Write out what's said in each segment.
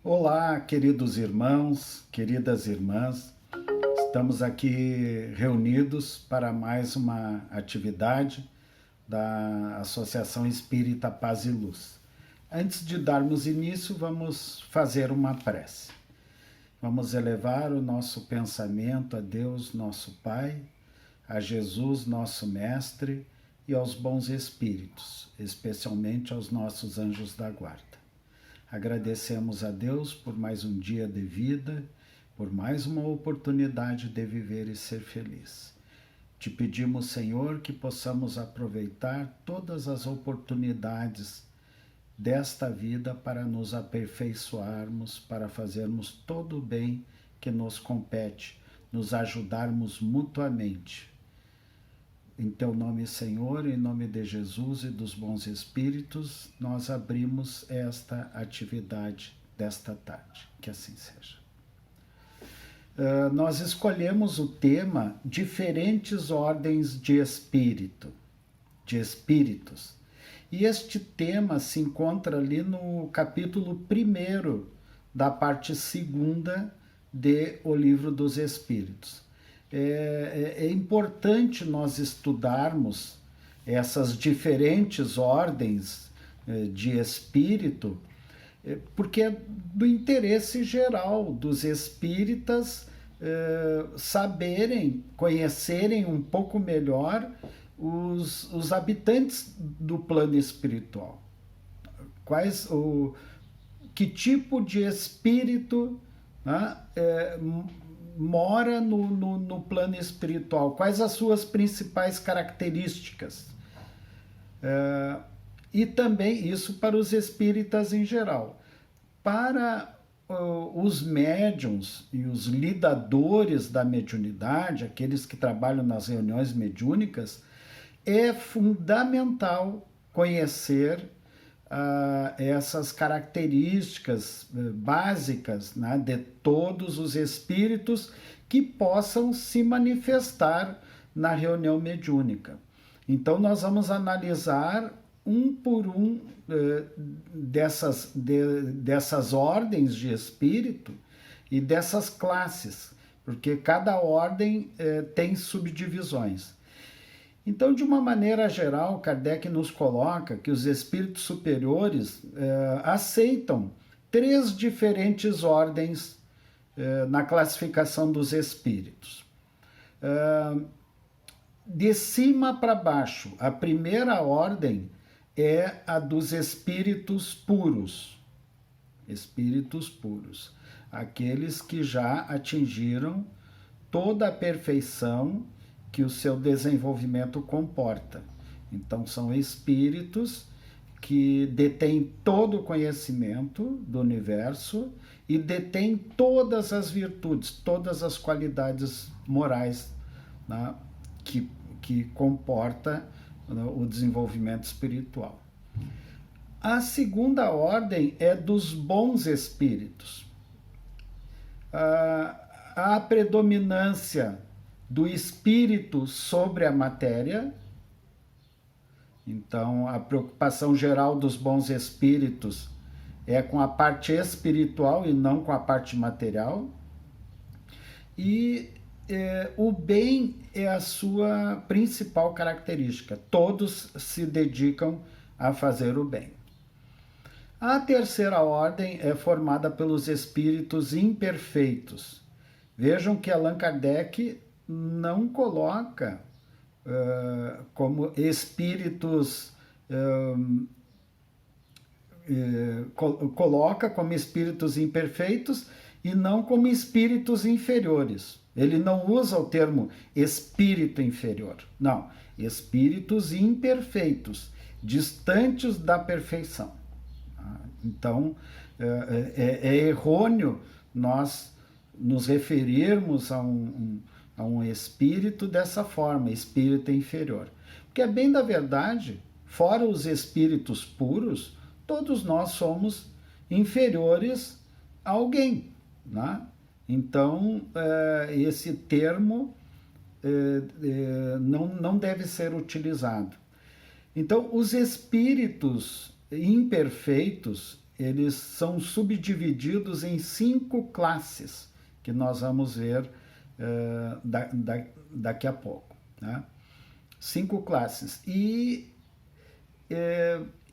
Olá, queridos irmãos, queridas irmãs. Estamos aqui reunidos para mais uma atividade da Associação Espírita Paz e Luz. Antes de darmos início, vamos fazer uma prece. Vamos elevar o nosso pensamento a Deus, nosso Pai, a Jesus, nosso Mestre, e aos bons espíritos, especialmente aos nossos anjos da guarda. Agradecemos a Deus por mais um dia de vida, por mais uma oportunidade de viver e ser feliz. Te pedimos, Senhor, que possamos aproveitar todas as oportunidades desta vida para nos aperfeiçoarmos, para fazermos todo o bem que nos compete, nos ajudarmos mutuamente. Em Teu nome, Senhor, em nome de Jesus e dos bons espíritos, nós abrimos esta atividade desta tarde. Que assim seja. Nós escolhemos o tema Diferentes Ordens de Espíritos. E este tema se encontra ali no capítulo 1º da parte 2ª de O Livro dos Espíritos. É importante nós estudarmos essas diferentes ordens de espírito, porque é do interesse geral dos espíritas saberem, conhecerem um pouco melhor os habitantes do plano espiritual. Que tipo de espírito, né, mora no plano espiritual, quais as suas principais características. E também isso para os espíritas em geral. Para os médiuns e os lidadores da mediunidade, aqueles que trabalham nas reuniões mediúnicas, é fundamental conhecer essas características básicas, né, de todos os espíritos que possam se manifestar na reunião mediúnica. Então nós vamos analisar um por um dessas ordens de espírito e dessas classes, porque cada ordem tem subdivisões. Então, de uma maneira geral, Kardec nos coloca que os espíritos superiores aceitam 3 diferentes ordens na classificação dos espíritos. De cima para baixo, a primeira ordem é a dos espíritos puros. Espíritos puros. Aqueles que já atingiram toda a perfeição que o seu desenvolvimento comporta. Então, são espíritos que detêm todo o conhecimento do universo e detêm todas as virtudes, todas as qualidades morais, né, que comporta, né, o desenvolvimento espiritual. A segunda ordem é dos bons espíritos. A predominância do espírito sobre a matéria. Então, a preocupação geral dos bons espíritos é com a parte espiritual e não com a parte material. E o bem é a sua principal característica. Todos se dedicam a fazer o bem. A terceira ordem é formada pelos espíritos imperfeitos. Vejam que Allan Kardec não coloca como espíritos, coloca como espíritos imperfeitos e não como espíritos inferiores. Ele não usa o termo espírito inferior, não, espíritos imperfeitos, distantes da perfeição. Então, é errôneo nós nos referirmos a um espírito dessa forma, espírito inferior. Porque é bem da verdade, fora os espíritos puros, todos nós somos inferiores a alguém, né? Então, esse termo não deve ser utilizado. Então, os espíritos imperfeitos, eles são subdivididos em 5 classes, que nós vamos ver daqui a pouco, né? 5 classes. E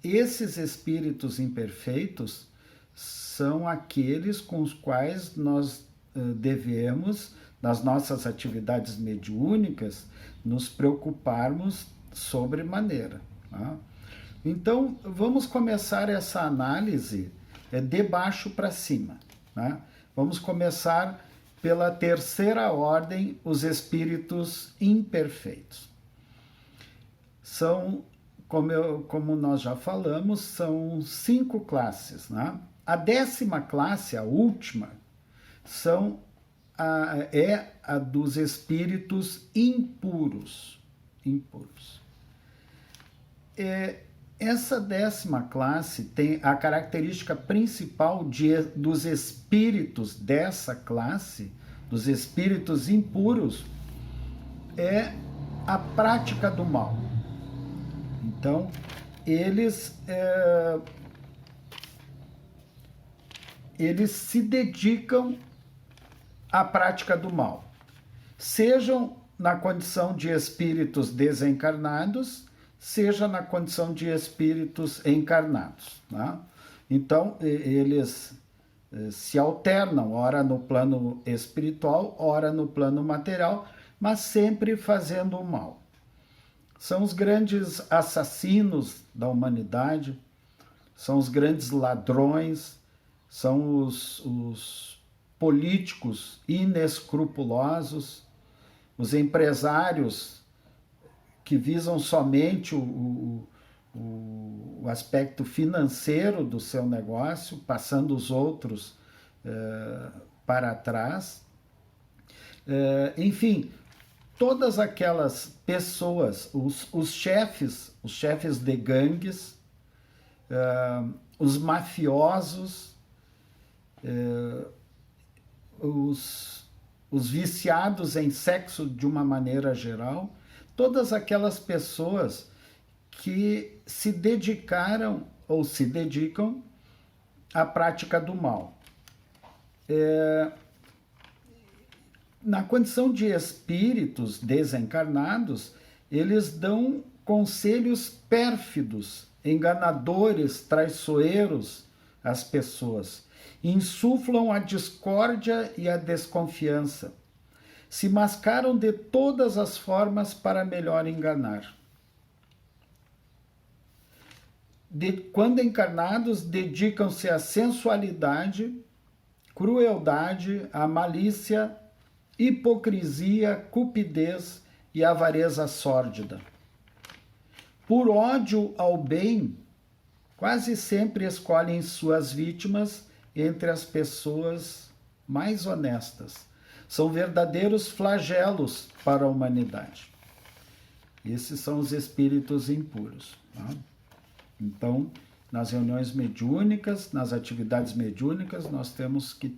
esses espíritos imperfeitos são aqueles com os quais nós devemos, nas nossas atividades mediúnicas, nos preocuparmos sobremaneira, tá? Então, vamos começar essa análise de baixo para cima, né? Vamos começar pela terceira ordem, os espíritos imperfeitos. São, como nós já falamos, são 5 classes, né? A 10ª classe, a última, é a dos espíritos impuros. Essa 10ª classe tem a característica principal dos espíritos dessa classe, dos espíritos impuros, é a prática do mal. Então, eles se dedicam à prática do mal, sejam na condição de espíritos desencarnados, seja na condição de espíritos encarnados, né? Então, eles se alternam, ora no plano espiritual, ora no plano material, mas sempre fazendo o mal. São os grandes assassinos da humanidade, são os grandes ladrões, são os políticos inescrupulosos, os empresários que visam somente o aspecto financeiro do seu negócio, passando os outros para trás. Enfim, todas aquelas pessoas, os chefes de gangues, os mafiosos, os viciados em sexo de uma maneira geral, todas aquelas pessoas que se dedicaram ou se dedicam à prática do mal. Na condição de espíritos desencarnados, eles dão conselhos pérfidos, enganadores, traiçoeiros às pessoas, insuflam a discórdia e a desconfiança, se mascaram de todas as formas para melhor enganar. Quando encarnados, dedicam-se à sensualidade, crueldade, à malícia, hipocrisia, cupidez e avareza sórdida. Por ódio ao bem, quase sempre escolhem suas vítimas entre as pessoas mais honestas. São verdadeiros flagelos para a humanidade. Esses são os espíritos impuros, tá? Então, nas reuniões mediúnicas, nas atividades mediúnicas, nós temos que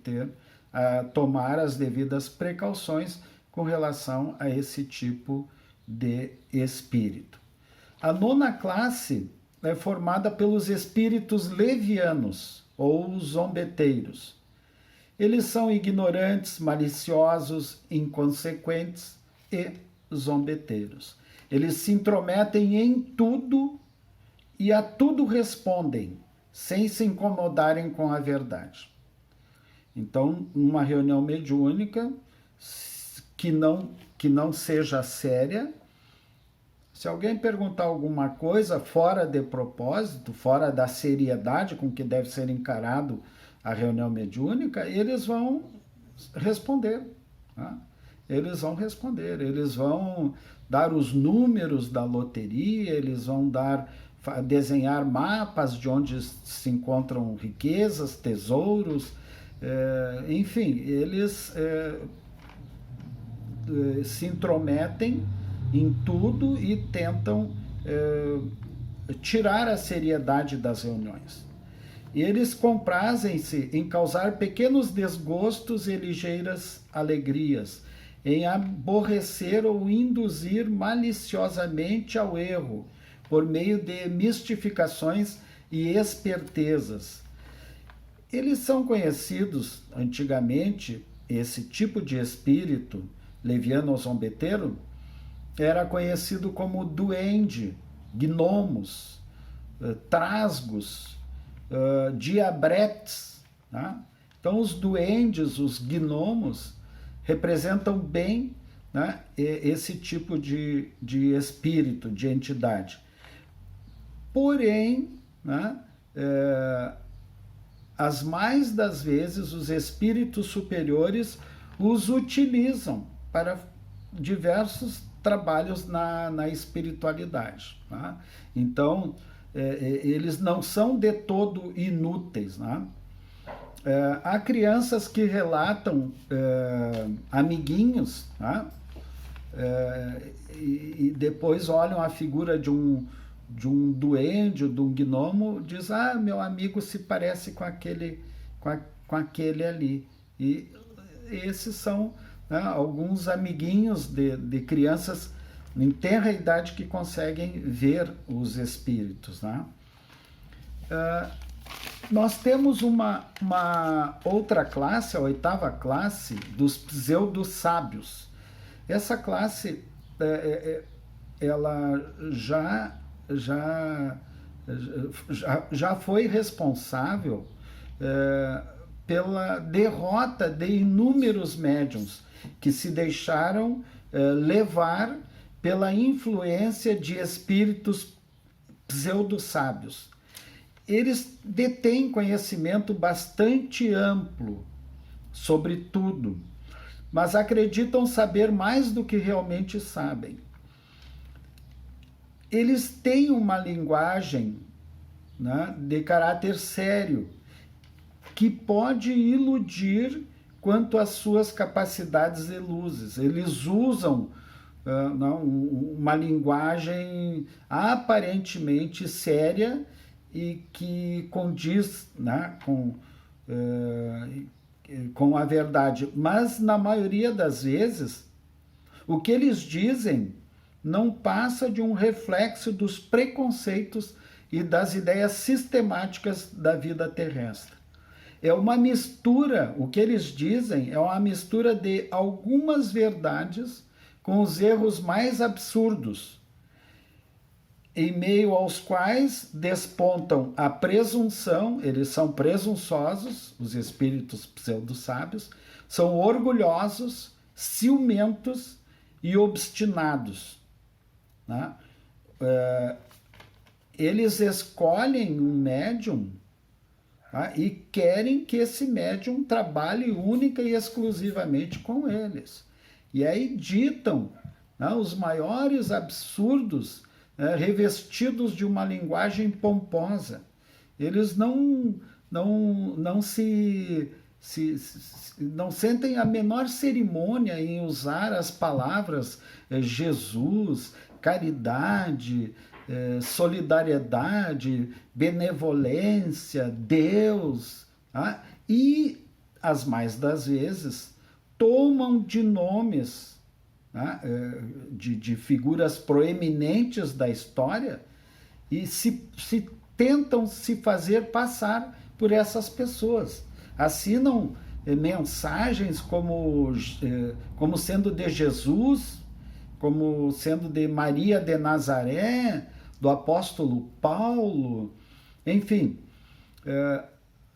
tomar as devidas precauções com relação a esse tipo de espírito. A 9ª classe é formada pelos espíritos levianos ou zombeteiros. Eles são ignorantes, maliciosos, inconsequentes e zombeteiros. Eles se intrometem em tudo e a tudo respondem, sem se incomodarem com a verdade. Então, numa reunião mediúnica que não seja séria, se alguém perguntar alguma coisa fora de propósito, fora da seriedade com que deve ser encarado a reunião mediúnica, eles vão responder, tá? Eles vão dar os números da loteria, eles vão desenhar mapas de onde se encontram riquezas, tesouros, enfim, eles se intrometem em tudo e tentam tirar a seriedade das reuniões. Eles comprazem-se em causar pequenos desgostos e ligeiras alegrias, em aborrecer ou induzir maliciosamente ao erro, por meio de mistificações e espertezas. Eles são conhecidos antigamente, esse tipo de espírito, leviano ou zombeteiro, era conhecido como duende, gnomos, trasgos, diabretes. Tá? Então, os duendes, os gnomos, representam bem, né, esse tipo de espírito, de entidade. Porém, né, as mais das vezes, os espíritos superiores os utilizam para diversos trabalhos na espiritualidade. Tá? Então, eles não são de todo inúteis. Né? Há crianças que relatam amiguinhos, tá? E depois olham a figura de um duende, de um gnomo, diz, meu amigo se parece com aquele, com aquele ali. E esses são, né, alguns amiguinhos de crianças em tenra idade que conseguem ver os espíritos. Né? Nós temos uma outra classe, a 8ª classe, dos pseudo-sábios. Essa classe, ela já foi responsável pela derrota de inúmeros médiuns que se deixaram levar pela influência de espíritos pseudo-sábios. Eles detêm conhecimento bastante amplo sobre tudo, mas acreditam saber mais do que realmente sabem. Eles têm uma linguagem, né, de caráter sério, que pode iludir quanto às suas capacidades e luzes. Eles usam uma linguagem aparentemente séria e que condiz, né, com a verdade. Mas, na maioria das vezes, o que eles dizem não passa de um reflexo dos preconceitos e das ideias sistemáticas da vida terrestre. É uma mistura, o que eles dizem é uma mistura de algumas verdades com os erros mais absurdos, em meio aos quais despontam a presunção. Eles são presunçosos, os espíritos pseudo-sábios, são orgulhosos, ciumentos e obstinados. Né? Eles escolhem um médium, tá? E querem que esse médium trabalhe única e exclusivamente com eles. E aí ditam, né, os maiores absurdos, revestidos de uma linguagem pomposa. Eles não sentem a menor cerimônia em usar as palavras Jesus, caridade, solidariedade, benevolência, Deus, tá? E as mais das vezes tomam de nomes, tá, de figuras proeminentes da história e se tentam se fazer passar por essas pessoas. Assinam mensagens como sendo de Jesus, como sendo de Maria de Nazaré, do apóstolo Paulo, enfim.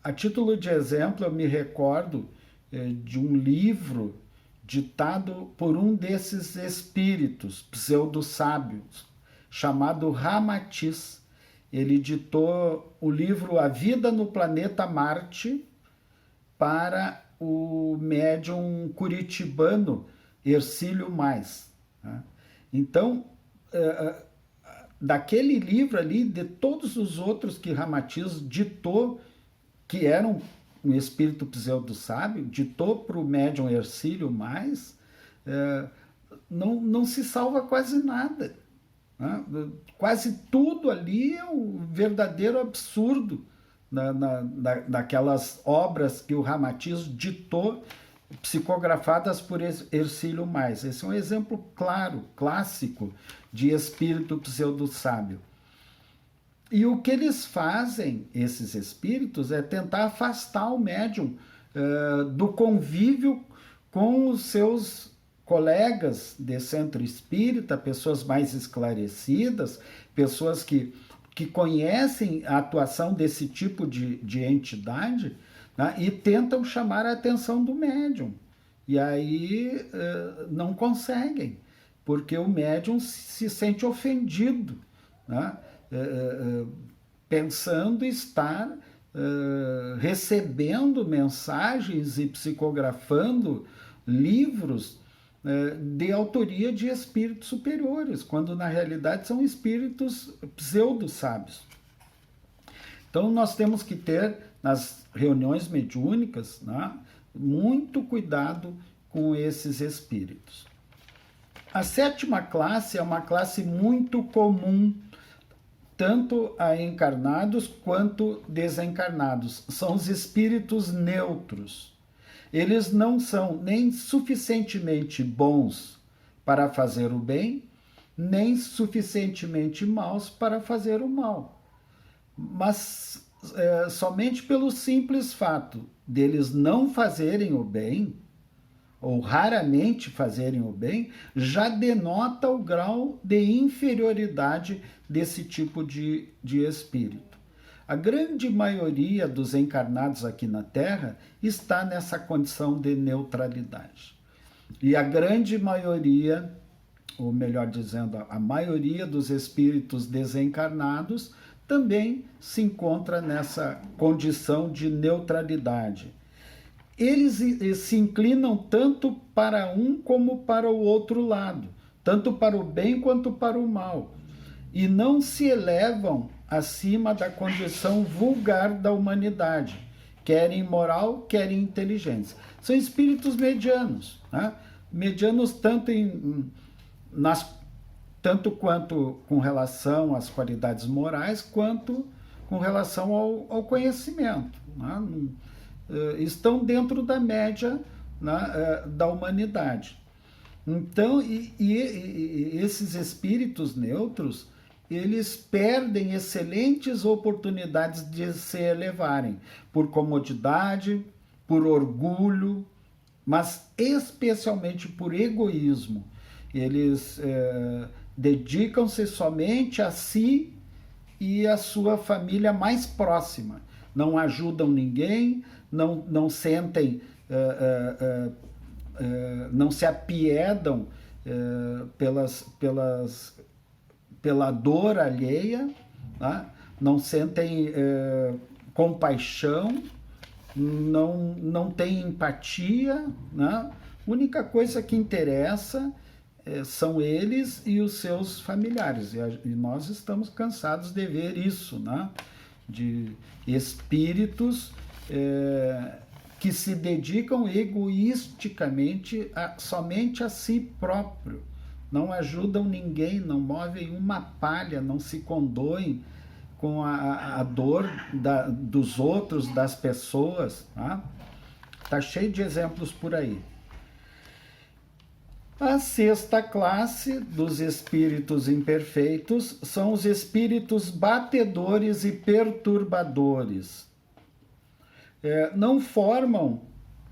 A título de exemplo, eu me recordo de um livro ditado por um desses espíritos pseudo-sábios, chamado Ramatiz. Ele ditou o livro A Vida no Planeta Marte para o médium curitibano Hercílio Mais. Então, daquele livro ali, de todos os outros que Ramatiz ditou, que eram um espírito pseudo-sábio, ditou para o médium Hercílio Mais, não se salva quase nada. Né? Quase tudo ali é um verdadeiro absurdo daquelas obras que o Ramatiz ditou, psicografadas por Hercílio Mais. Esse é um exemplo claro, clássico, de espírito pseudo-sábio. E o que eles fazem, esses espíritos, é tentar afastar o médium do convívio com os seus colegas de centro espírita, pessoas mais esclarecidas, pessoas que conhecem a atuação desse tipo de entidade, né, e tentam chamar a atenção do médium. E aí não conseguem, porque o médium se sente ofendido, né, pensando estar recebendo mensagens e psicografando livros de autoria de espíritos superiores, quando na realidade são espíritos pseudo-sábios. Então nós temos que ter, nas reuniões mediúnicas, né, muito cuidado com esses espíritos. A 7ª classe é uma classe muito comum, tanto a encarnados quanto desencarnados. São os espíritos neutros. Eles não são nem suficientemente bons para fazer o bem, nem suficientemente maus para fazer o mal. Mas somente pelo simples fato deles não fazerem o bem, ou raramente fazerem o bem, já denota o grau de inferioridade desse tipo de espírito. A grande maioria dos encarnados aqui na Terra está nessa condição de neutralidade. E a grande maioria, ou melhor dizendo, a maioria dos espíritos desencarnados também se encontra nessa condição de neutralidade. Eles se inclinam tanto para um como para o outro lado, tanto para o bem quanto para o mal, e não se elevam acima da condição vulgar da humanidade, quer em moral, quer em inteligência. São espíritos medianos, né? Medianos tanto quanto com relação às qualidades morais, quanto com relação ao conhecimento, né? Estão dentro da média, né, da humanidade. Então, esses espíritos neutros, eles perdem excelentes oportunidades de se elevarem por comodidade, por orgulho, mas especialmente por egoísmo. Eles dedicam-se somente a si e a sua família mais próxima. Não ajudam ninguém, não sentem, não se apiedam pela dor alheia, né? Não sentem compaixão, não têm empatia, né? A única coisa que interessa são eles e os seus familiares. E nós estamos cansados de ver isso, né? De espíritos que se dedicam egoisticamente somente a si próprio. Não ajudam ninguém, não movem uma palha, não se condoem com a dor dos outros, das pessoas. Tá cheio de exemplos por aí. A 6ª classe dos espíritos imperfeitos são os espíritos batedores e perturbadores. Não formam,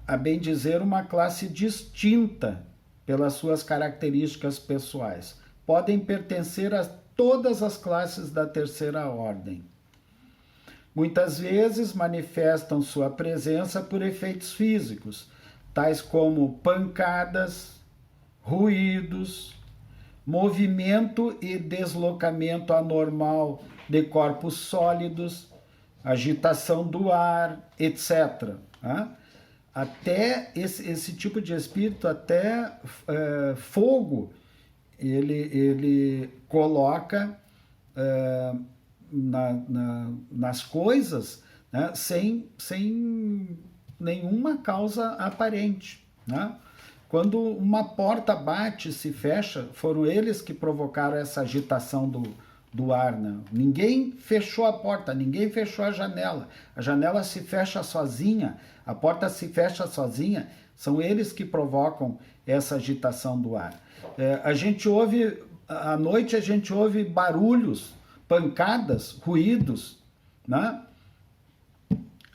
a bem dizer, uma classe distinta pelas suas características pessoais. Podem pertencer a todas as classes da 3ª ordem. Muitas vezes manifestam sua presença por efeitos físicos, tais como pancadas, ruídos, movimento e deslocamento anormal de corpos sólidos, agitação do ar, etc. Até esse tipo de espírito, até fogo, ele coloca nas coisas, né, sem nenhuma causa aparente, né? Quando uma porta bate, se fecha, foram eles que provocaram essa agitação do ar, né? Ninguém fechou a porta, ninguém fechou a janela se fecha sozinha, a porta se fecha sozinha, são eles que provocam essa agitação do ar. À noite a gente ouve barulhos pancadas, ruídos, né?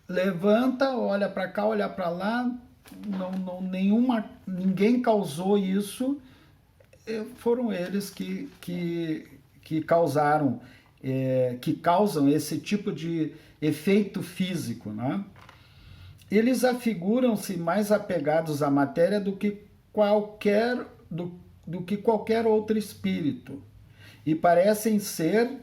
Levanta, olha para cá, olha para lá, ninguém causou isso, foram eles que causaram, que causam esse tipo de efeito físico, né? Eles afiguram-se mais apegados à matéria do que qualquer outro espírito, e parecem ser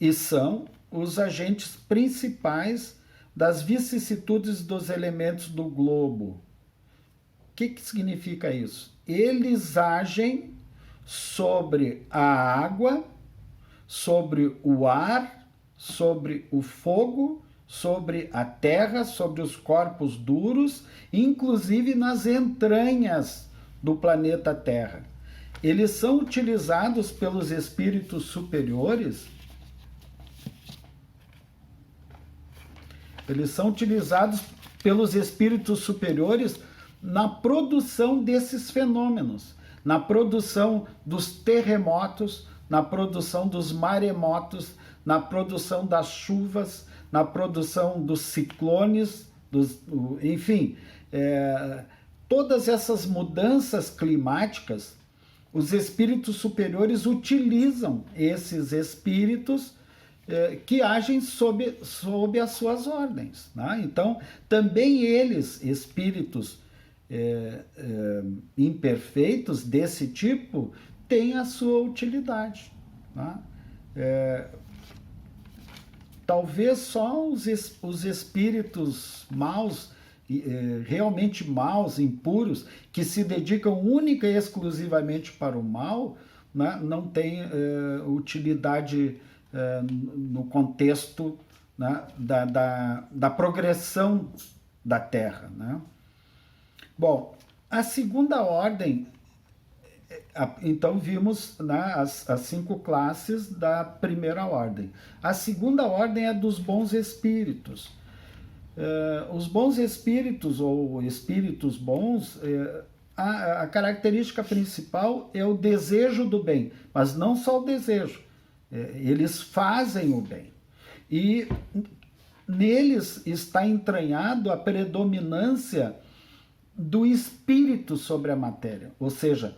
e são os agentes principais das vicissitudes dos elementos do globo. O que significa isso? Eles agem sobre a água, sobre o ar, sobre o fogo, sobre a terra, sobre os corpos duros, inclusive nas entranhas do planeta Terra. Eles são utilizados pelos espíritos superiores. Eles são utilizados pelos espíritos superiores na produção desses fenômenos, na produção dos terremotos, na produção dos maremotos, na produção das chuvas, na produção dos ciclones, enfim, todas essas mudanças climáticas, os espíritos superiores utilizam esses espíritos que agem sob as suas ordens, né? Então, também eles, espíritos imperfeitos desse tipo, têm a sua utilidade, né? Talvez só os espíritos maus, realmente maus, impuros, que se dedicam única e exclusivamente para o mal, né, não têm utilidade no contexto, né, da progressão da Terra, né? Bom, a segunda ordem, então vimos, né, as 5 classes da primeira ordem. A segunda ordem é dos bons espíritos. Os bons espíritos, ou espíritos bons, a característica principal é o desejo do bem, mas não só o desejo, eles fazem o bem. E neles está entranhado a predominância do espírito sobre a matéria, ou seja,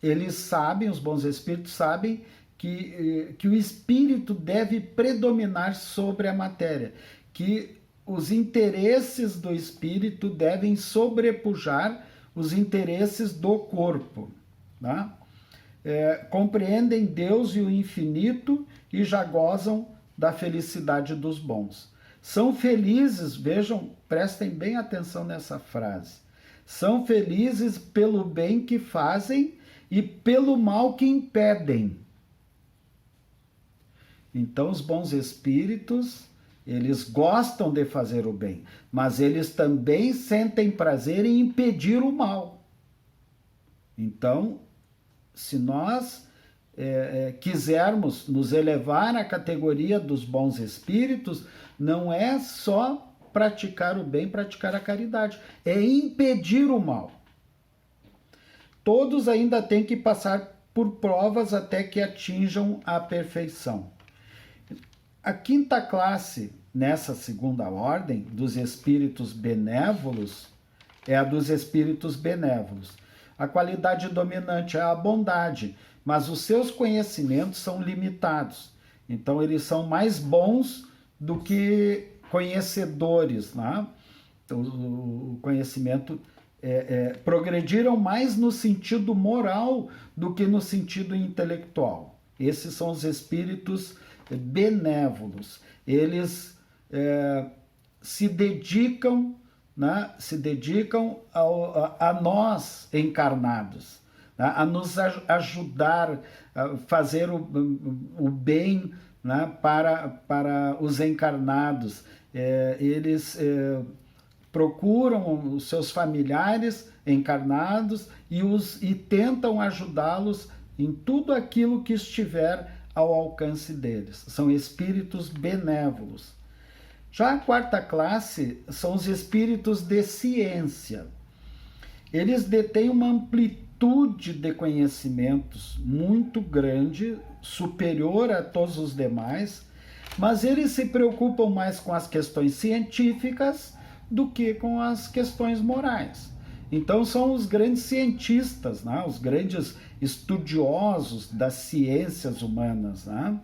eles sabem, os bons espíritos sabem que o espírito deve predominar sobre a matéria, que os interesses do espírito devem sobrepujar os interesses do corpo, né? Compreendem Deus e o infinito e já gozam da felicidade dos bons. São felizes, vejam, prestem bem atenção nessa frase, são felizes pelo bem que fazem e pelo mal que impedem. Então, os bons espíritos, eles gostam de fazer o bem, mas eles também sentem prazer em impedir o mal. Então, se nós quisermos nos elevar à categoria dos bons espíritos, não é só praticar o bem, praticar a caridade, é impedir o mal. Todos ainda têm que passar por provas até que atinjam a perfeição. A quinta classe, nessa segunda ordem, dos espíritos benévolos, é a dos espíritos benévolos. A qualidade dominante é a bondade, mas os seus conhecimentos são limitados. Então, eles são mais bons do que conhecedores, né? Então, o conhecimento progrediram mais no sentido moral do que no sentido intelectual. Esses são os espíritos benévolos. Eles se dedicam, né, a nós encarnados, né, a nos ajudar a fazer o bem, né, para os encarnados. Eles procuram os seus familiares encarnados e tentam ajudá-los em tudo aquilo que estiver ao alcance deles. São espíritos benévolos. Já a quarta classe são os espíritos de ciência. Eles detêm uma amplitude de conhecimentos muito grande, superior a todos os demais, mas eles se preocupam mais com as questões científicas do que com as questões morais. Então são os grandes cientistas, né? Os grandes estudiosos das ciências humanas, né?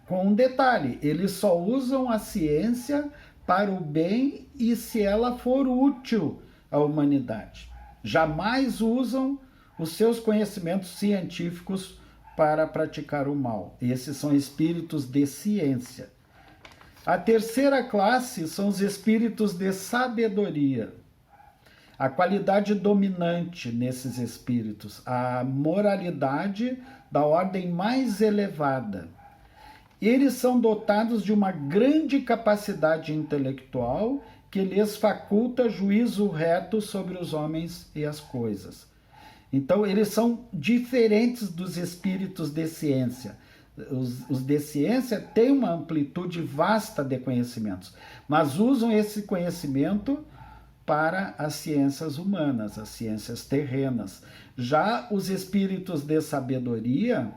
Com um detalhe, eles só usam a ciência para o bem e se ela for útil à humanidade. Jamais usam os seus conhecimentos científicos para praticar o mal. Esses são espíritos de ciência. A terceira classe são os espíritos de sabedoria. A qualidade dominante nesses espíritos, a moralidade da ordem mais elevada. Eles são dotados de uma grande capacidade intelectual que lhes faculta juízo reto sobre os homens e as coisas. Então, eles são diferentes dos espíritos de ciência. Os de ciência têm uma amplitude vasta de conhecimentos, mas usam esse conhecimento para as ciências humanas, as ciências terrenas. Já os espíritos de sabedoria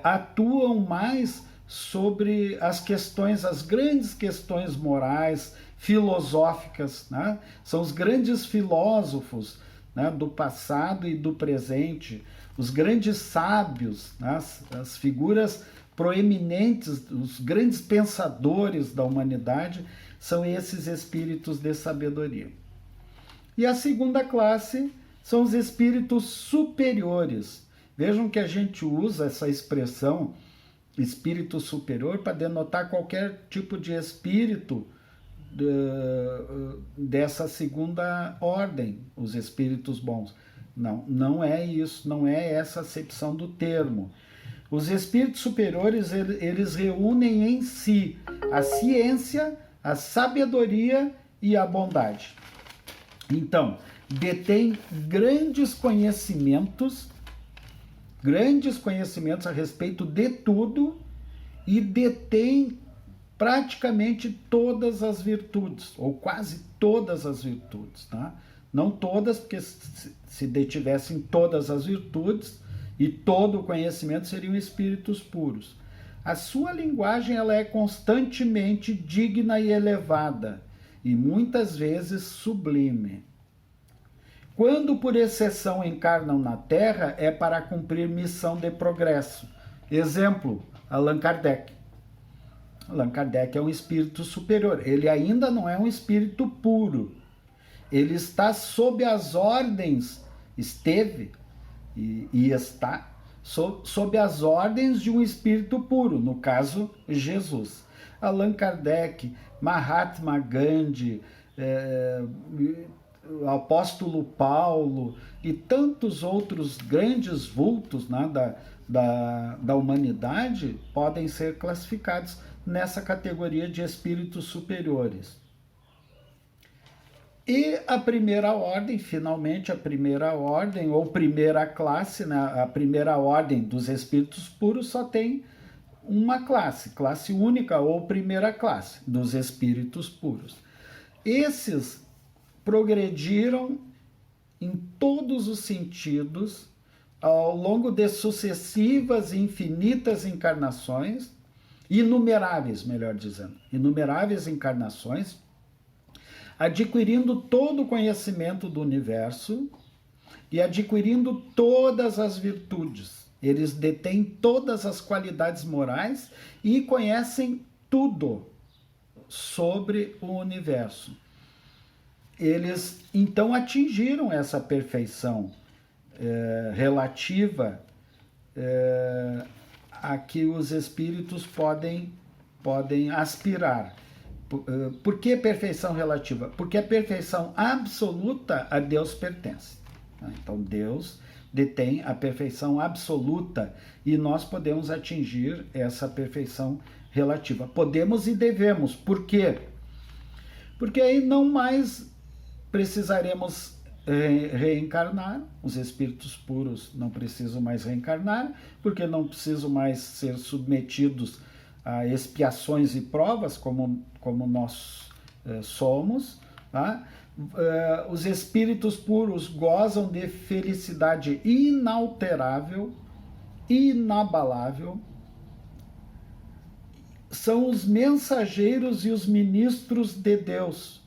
atuam mais sobre as questões, as grandes questões morais, filosóficas, né? São os grandes filósofos, né, do passado e do presente, os grandes sábios, né, as figuras proeminentes, os grandes pensadores da humanidade, são esses espíritos de sabedoria. E a segunda classe são os espíritos superiores. Vejam que a gente usa essa expressão espírito superior para denotar qualquer tipo de espírito dessa segunda ordem, os espíritos bons. Não, não é isso, não é essa acepção do termo. Os espíritos superiores, eles reúnem em si a ciência, a sabedoria e a bondade. Então, detém grandes conhecimentos a respeito de tudo e detém praticamente todas as virtudes, ou quase todas as virtudes, tá? Não todas, porque se detivessem todas as virtudes e todo o conhecimento seriam espíritos puros. A sua linguagem ela é constantemente digna e elevada, e muitas vezes sublime. Quando por exceção encarnam na Terra, é para cumprir missão de progresso. Exemplo, Allan Kardec. Allan Kardec é um espírito superior. Ele ainda não é um espírito puro. Ele está sob as ordens, esteve e está sob as ordens de um espírito puro, no caso, Jesus. Allan Kardec, Mahatma Gandhi, o apóstolo Paulo e tantos outros grandes vultos, né, da humanidade podem ser classificados nessa categoria de espíritos superiores. E a primeira ordem, finalmente a primeira ordem, ou primeira classe, né, a primeira ordem dos espíritos puros só tem uma classe única ou primeira classe dos espíritos puros. Esses progrediram em todos os sentidos ao longo de sucessivas e infinitas encarnações, inumeráveis, melhor dizendo, inumeráveis encarnações, adquirindo todo o conhecimento do universo e adquirindo todas as virtudes. Eles detêm todas as qualidades morais e conhecem tudo sobre o universo. Eles então atingiram essa perfeição relativa a que os espíritos podem aspirar. Por que perfeição relativa? Porque a perfeição absoluta a Deus pertence. Então Deus detém a perfeição absoluta e nós podemos atingir essa perfeição relativa. Podemos e devemos. Por quê? Porque aí não mais precisaremos reencarnar, os espíritos puros não precisam mais reencarnar, porque não precisam mais ser submetidos a expiações e provas como nós somos, tá? os espíritos puros gozam de felicidade inalterável, inabalável. São os mensageiros e os ministros de Deus,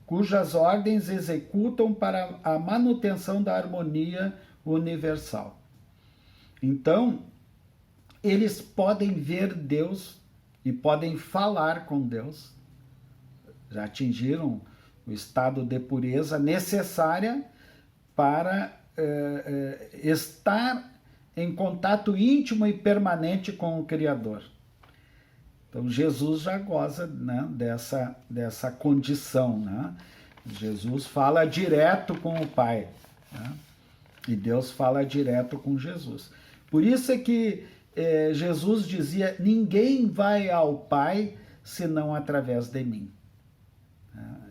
cujas ordens executam para a manutenção da harmonia universal. Então, eles podem ver Deus e podem falar com Deus. Já atingiram o estado de pureza necessária para estar em contato íntimo e permanente com o Criador. Então, Jesus já goza, né, dessa condição. Né? Jesus fala direto com o Pai. Né? E Deus fala direto com Jesus. Por isso é que Jesus dizia, ninguém vai ao Pai senão através de mim.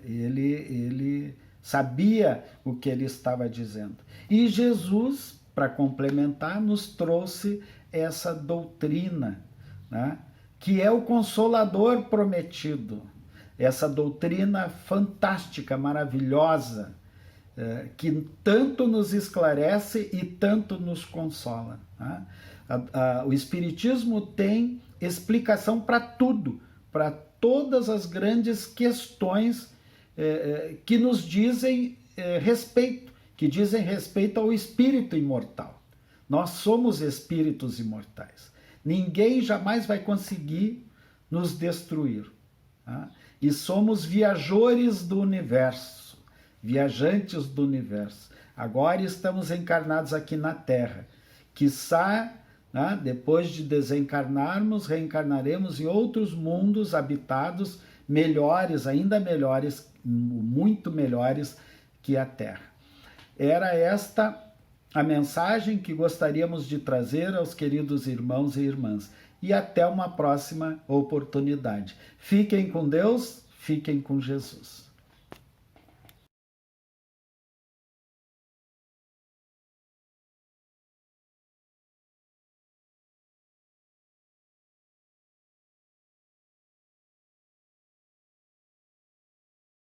Ele sabia o que ele estava dizendo. E Jesus, para complementar, nos trouxe essa doutrina, né? Que é o Consolador prometido, essa doutrina fantástica, maravilhosa, que tanto nos esclarece e tanto nos consola. Né? O Espiritismo tem explicação para tudo, para todas as grandes questões que nos dizem respeito, que dizem respeito ao espírito imortal. Nós somos espíritos imortais. Ninguém jamais vai conseguir nos destruir. Tá? E somos viajores do universo, viajantes do universo. Agora estamos encarnados aqui na Terra. Quiçá, né, depois de desencarnarmos, reencarnaremos em outros mundos habitados, melhores, ainda melhores, muito melhores que a Terra. Era esta a mensagem que gostaríamos de trazer aos queridos irmãos e irmãs. E até uma próxima oportunidade. Fiquem com Deus, fiquem com Jesus.